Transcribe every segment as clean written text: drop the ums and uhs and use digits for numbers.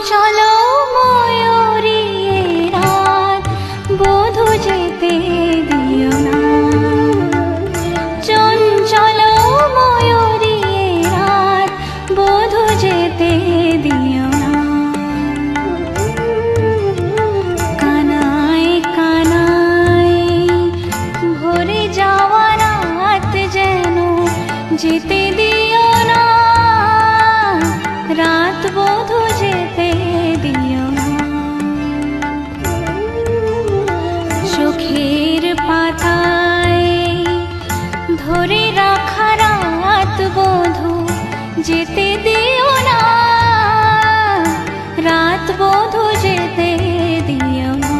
চলো ময়ূরী রাত বধূ যেতে দিও না, চঞ্চল ময়ূরী রাত বধূ যেতে দিও না। কানায় কানায় ভরে যাওয়া রাত যেন যেতে দিও না, রাত বধূ যেতে দিও না। চোখের পাতায় ধরে রাখা রাত বধূ যেতে দিও না, রাত বধূ যেতে দিও না।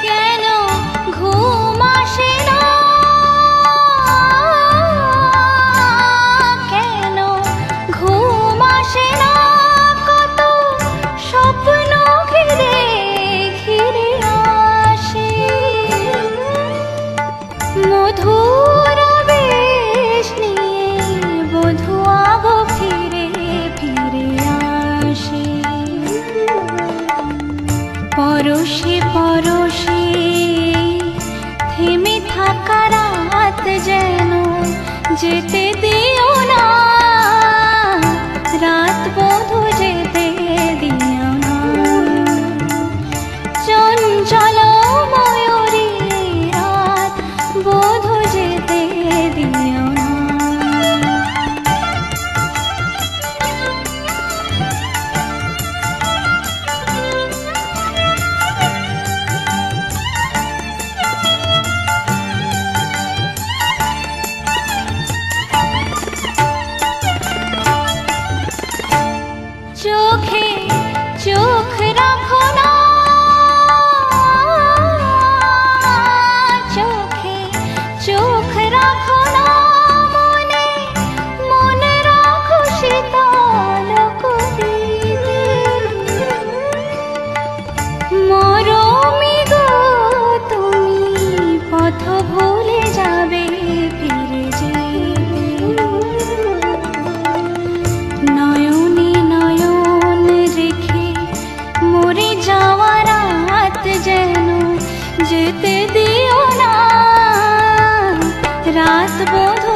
কেন ঘুম আসে না, কেন ঘুম আসে না, কত স্বপ্ন ঘিরে ঘিরে আসে। মধুর বেশ নিয়ে বধূ আবো ফিরে ফিরে আসে। পরশে পরশে থেমে থাকা রাত যেন যেতে দিও না, রাত বধূ যেতে দিও না। চঞ্চল ময়ূরী রাত বধূ যেতে দিও না। চোখে চোখ রাখো না, চোখে চোখ রাখো না, মনে মনে রাখো শীতল কবিতে। মরমী গো তুমি পথ ভুলে যাবে ফিরে যে, নয়নে নয়ন রেখে মরে যাওয়া রাত যেন যেতে দিও না, রাত বধূ